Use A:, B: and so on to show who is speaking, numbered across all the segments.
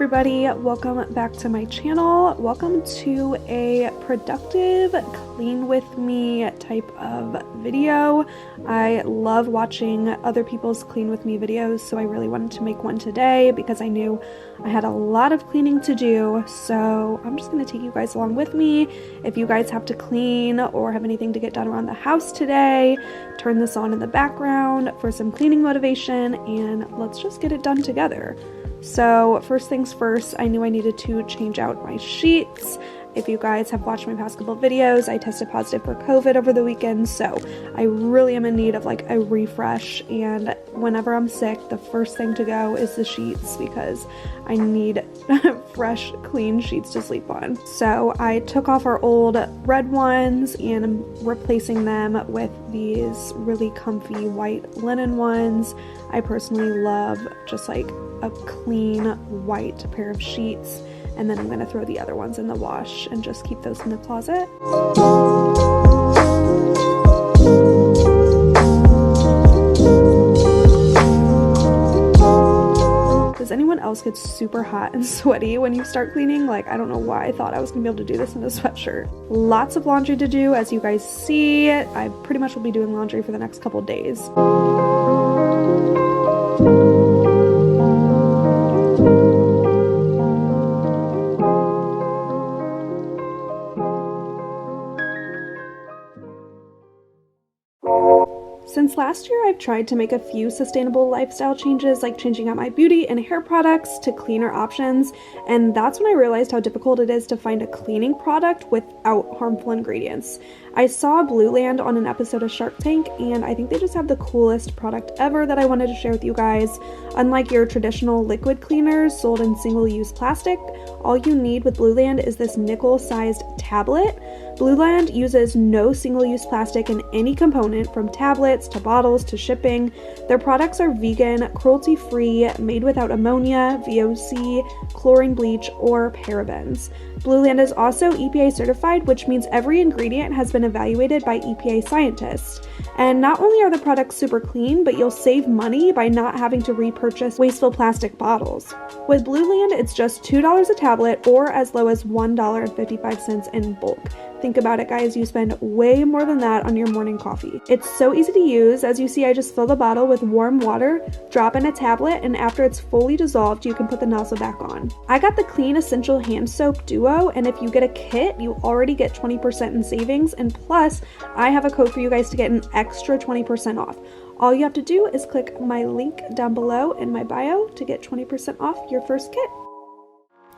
A: everybody, welcome back to my channel. Welcome to a productive clean with me type of video. I love watching other people's clean with me videos, so I really wanted to make one today because I knew I had a lot of cleaning to do. So I'm just going to take you guys along with me. If you guys have to clean or have anything to get done around the house today, turn this on in the background for some cleaning motivation and let's just get it done together. So first things first, I knew I needed to change out my sheets. If you guys have watched my past couple videos, I tested positive for COVID over the weekend, so I really am in need of like a refresh, and whenever I'm sick, the first thing to go is the sheets because I need fresh, clean sheets to sleep on. So I took off our old red ones and I'm replacing them with these really comfy white linen ones. I personally love just like a clean white pair of sheets, and then I'm going to throw the other ones in the wash and just keep those in the closet. Does anyone else get super hot and sweaty when you start cleaning? Like, I don't know why I thought I was going to be able to do this in a sweatshirt. Lots of laundry to do, as you guys see. I pretty much will be doing laundry for the next couple days. Since last year, I've tried to make a few sustainable lifestyle changes, like changing out my beauty and hair products to cleaner options, and that's when I realized how difficult it is to find a cleaning product without harmful ingredients. I saw Blueland on an episode of Shark Tank, and I think they just have the coolest product ever that I wanted to share with you guys. Unlike your traditional liquid cleaners sold in single-use plastic, all you need with Blueland is this nickel-sized tablet. Blueland uses no single-use plastic in any component, from tablets to bottles to shipping. Their products are vegan, cruelty-free, made without ammonia, VOC, chlorine bleach, or parabens. Blueland is also EPA certified, which means every ingredient has been evaluated by EPA scientists. And not only are the products super clean, but you'll save money by not having to repurchase wasteful plastic bottles. With Blueland, it's just $2 a tablet or as low as $1.55 in bulk. Think about it, guys, you spend way more than that on your morning coffee. It's so easy to use. As you see, I just fill the bottle with warm water, drop in a tablet, and after it's fully dissolved, you can put the nozzle back on. I got the Clean Essential Hand Soap Duo, and if you get a kit, you already get 20% in savings, and plus, I have a code for you guys to get an extra 20% off. All you have to do is click my link down below in my bio to get 20% off your first kit.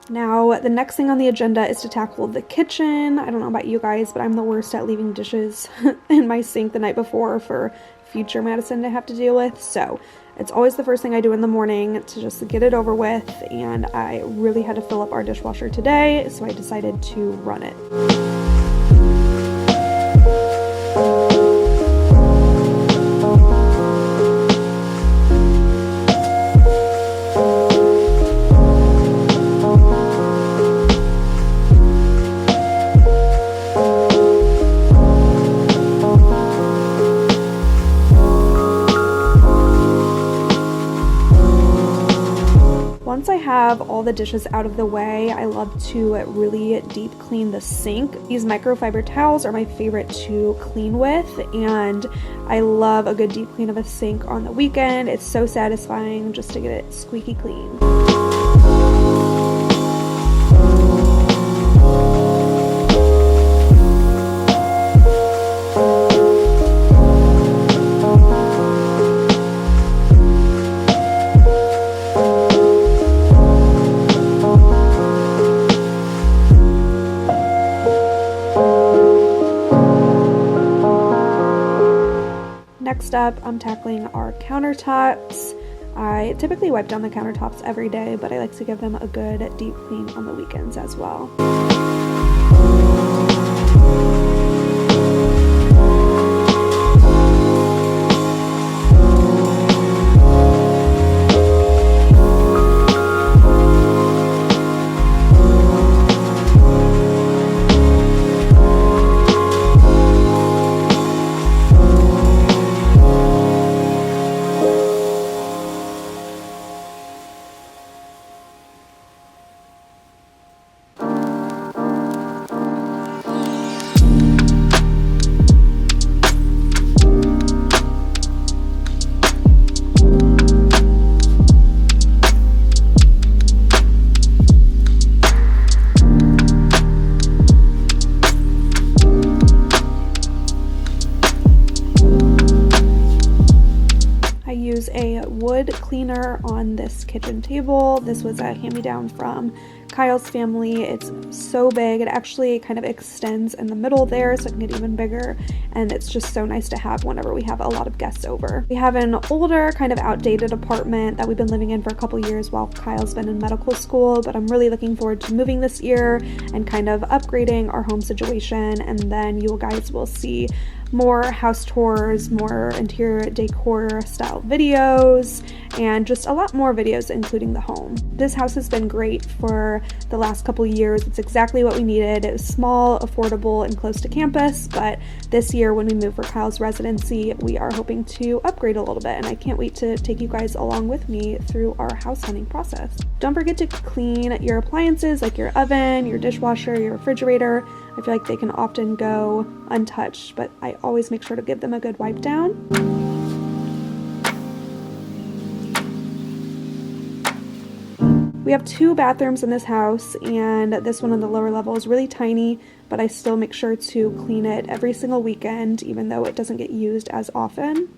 A: Now, the next thing on the agenda is to tackle the kitchen. I don't know about you guys, but I'm the worst at leaving dishes in my sink the night before for future Madison to have to deal with. So it's always the first thing I do in the morning to just get it over with. And I really had to fill up our dishwasher today, so I decided to run it. Once I have all the dishes out of the way, I love to really deep clean the sink. These microfiber towels are my favorite to clean with, and I love a good deep clean of a sink on the weekend. It's so satisfying just to get it squeaky clean. Next up, I'm tackling our countertops. I typically wipe down the countertops every day, but I like to give them a good deep clean on the weekends as well. on this kitchen table. This was a hand-me-down from Kyle's family. It's so big. It actually kind of extends in the middle there so it can get even bigger, and it's just so nice to have whenever we have a lot of guests over. We have an older, kind of outdated apartment that we've been living in for a couple years while Kyle's been in medical school, but I'm really looking forward to moving this year and kind of upgrading our home situation, and then you guys will see more house tours, more interior decor style videos, and just a lot more videos including the home. This house has been great for the last couple years. It's exactly what we needed. It was small, affordable, and close to campus, but this year when we move for Kyle's residency, we are hoping to upgrade a little bit, and I can't wait to take you guys along with me through our house hunting process. Don't forget to clean your appliances like your oven, your dishwasher, your refrigerator. I feel like they can often go untouched, but I always make sure to give them a good wipe down. We have 2 bathrooms in this house, and this one on the lower level is really tiny, but I still make sure to clean it every single weekend, even though it doesn't get used as often.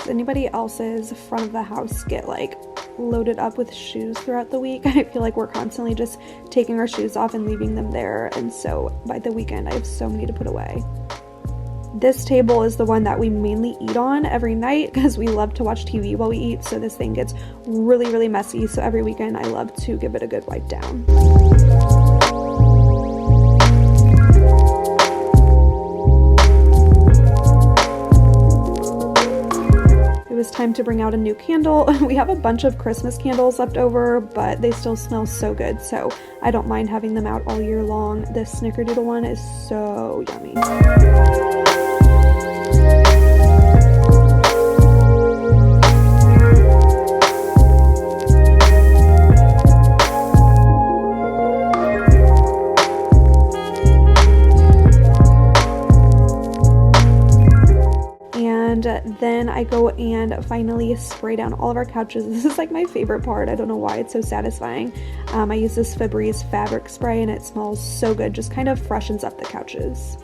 A: Anybody else's front of the house get like loaded up with shoes throughout the week? I feel like we're constantly just taking our shoes off and leaving them there, and so by the weekend I have so many to put away. This table is the one that we mainly eat on every night because we love to watch TV while we eat, so this thing gets really messy, so every weekend I love to give it a good wipe down. It was time to bring out a new candle. We have a bunch of Christmas candles left over, but they still smell so good, so I don't mind having them out all year long. This snickerdoodle one is so yummy. Then I go and finally spray down all of our couches. This is like my favorite part. I don't know why, it's so satisfying. I use this Febreze fabric spray and it smells so good, just kind of freshens up the couches.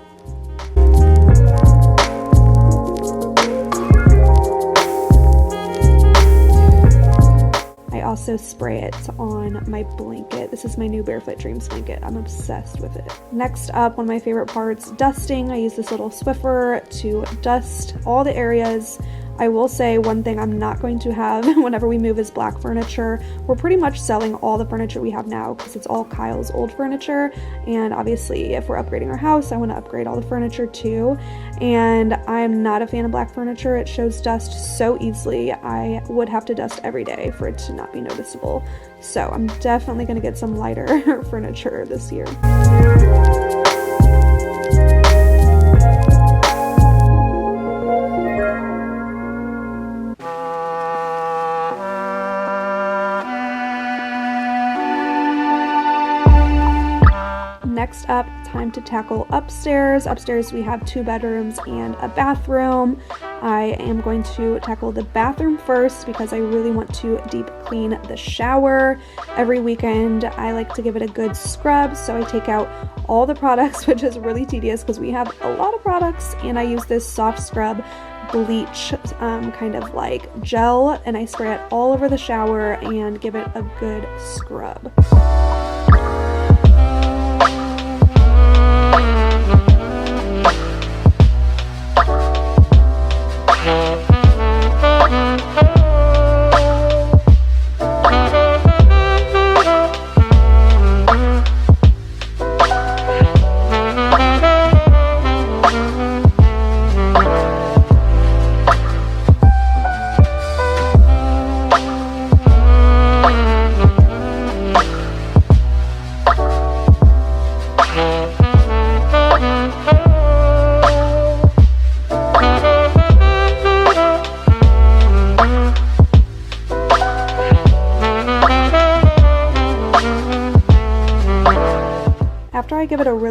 A: I also spray it on my blanket. This is my new Barefoot Dreams blanket. I'm obsessed with it. Next up, one of my favorite parts, dusting. I use this little Swiffer to dust all the areas. I will say one thing I'm not going to have whenever we move is black furniture. We're pretty much selling all the furniture we have now because it's all Kyle's old furniture, and obviously if we're upgrading our house, I want to upgrade all the furniture too, and I'm not a fan of black furniture. It shows dust so easily. I would have to dust every day for it to not be noticeable, so I'm definitely going to get some lighter furniture this year. Next up, time to tackle upstairs. Upstairs we have 2 bedrooms and a bathroom. I am going to tackle the bathroom first because I really want to deep clean the shower. Every weekend I like to give it a good scrub, so I take out all the products, which is really tedious because we have a lot of products, and I use this soft scrub bleach kind of like gel, and I spray it all over the shower and give it a good scrub.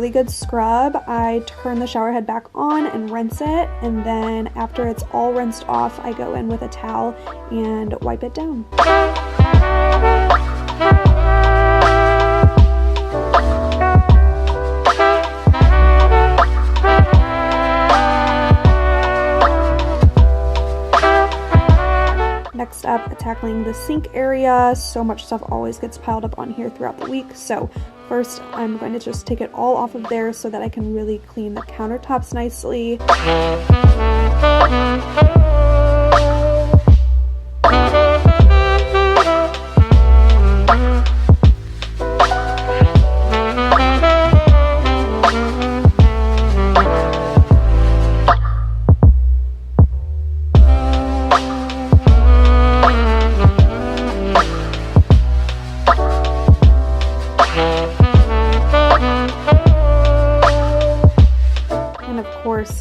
A: really good scrub, I turn the shower head back on and rinse it, and then after it's all rinsed off, I go in with a towel and wipe it down. Next up, tackling the sink area. So much stuff always gets piled up on here throughout the week. So first, I'm going to just take it all off of there so that I can really clean the countertops nicely.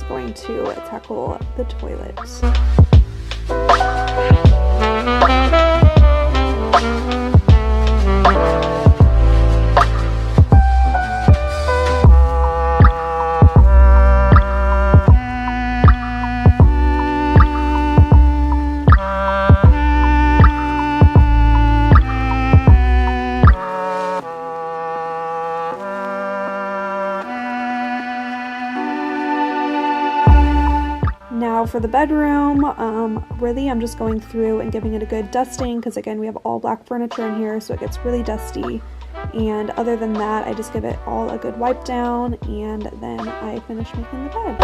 A: Going to tackle the toilet. Now for the bedroom, really I'm just going through and giving it a good dusting because again we have all black furniture in here, so it gets really dusty. And other than that, I just give it all a good wipe down and then I finish making the bed.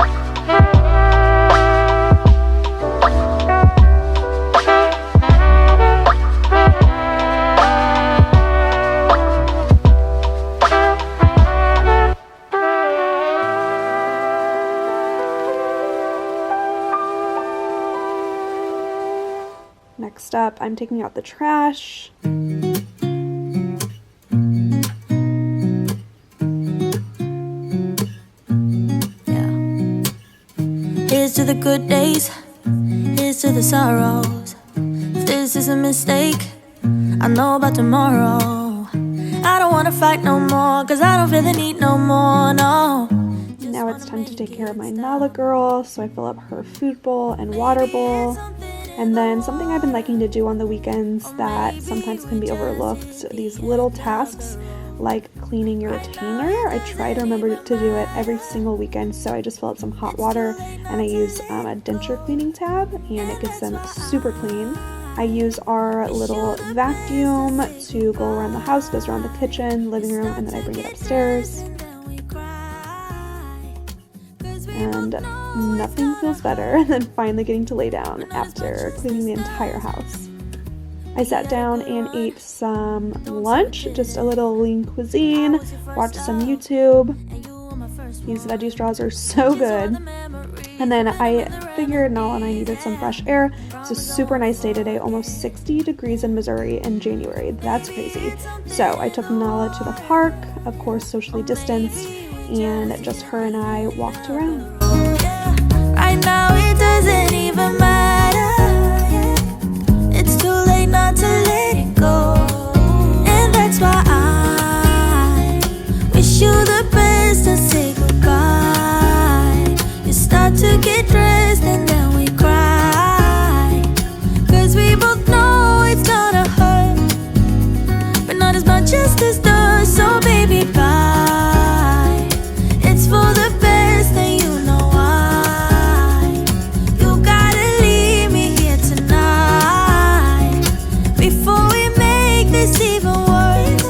A: Next up, I'm taking out the trash.
B: Here's to the good days, here's to the sorrows. If this is a mistake, I know about tomorrow. I don't wanna fight no more, cause I don't feel the need no more, no.
A: Now it's time to take care of my Nala girl, so I fill up her food bowl and water bowl. And then something I've been liking to do on the weekends that sometimes can be overlooked, these little tasks like cleaning your retainer. I try to remember to do it every single weekend, so I just fill up some hot water and I use a denture cleaning tab and it gets them super clean. I use our little vacuum to go around the house, goes around the kitchen, living room, and then I bring it upstairs. And nothing feels better than finally getting to lay down after cleaning the entire house. I sat down and ate some lunch, just a little lean cuisine, watched some YouTube. These veggie straws are so good. And then I figured Nala and I needed some fresh air. It's a super nice day today, almost 60 degrees in Missouri in January. That's crazy. So I took Nala to the park, of course socially distanced, and just her and I walked around.
B: Right now it doesn't even matter. It's too late not to let it go. And that's why I wish you the best and say goodbye. You start to get dressed and then we cry, cause we both know it's gonna hurt, but not as much as this does. So baby, bye. It's for the best and you know why. You gotta leave me here tonight before we make this even worse.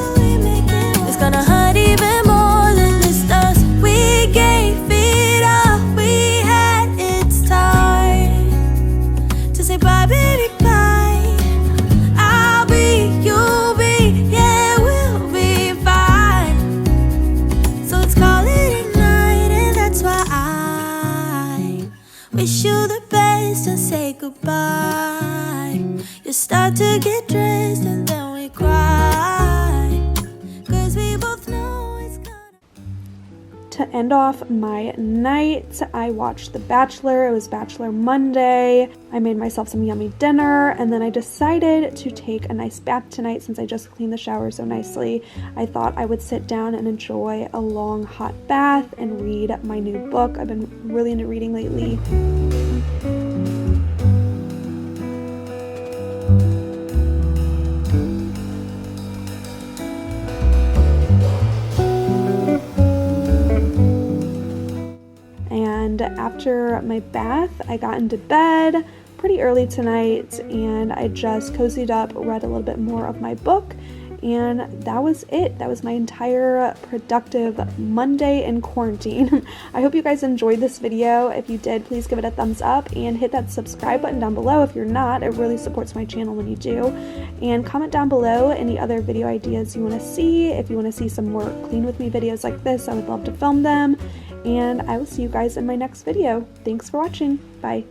B: It's gonna hurt even more than this does. We gave it all we had. It's time to say bye, baby, bye. I'll be, you'll be, yeah, we'll be fine. So let's call it a night, and that's why I wish you the best and say goodbye. You start to get dressed and then we cry, cause we both know it's gonna.
A: To end off my night, I watched The Bachelor. It was Bachelor Monday. I made myself some yummy dinner, and then I decided to take a nice bath tonight since I just cleaned the shower so nicely. I thought I would sit down and enjoy a long hot bath and read my new book. I've been really into reading lately. And after my bath, I got into bed pretty early tonight and I just cozied up, read a little bit more of my book, and that was it. That was my entire productive Monday in quarantine. I hope you guys enjoyed this video. If you did, please give it a thumbs up and hit that subscribe button down below if you're not. It really supports my channel when you do. And comment down below any other video ideas you want to see. If you want to see some more clean with me videos like this, I would love to film them. And I will see you guys in my next video. Thanks for watching. Bye.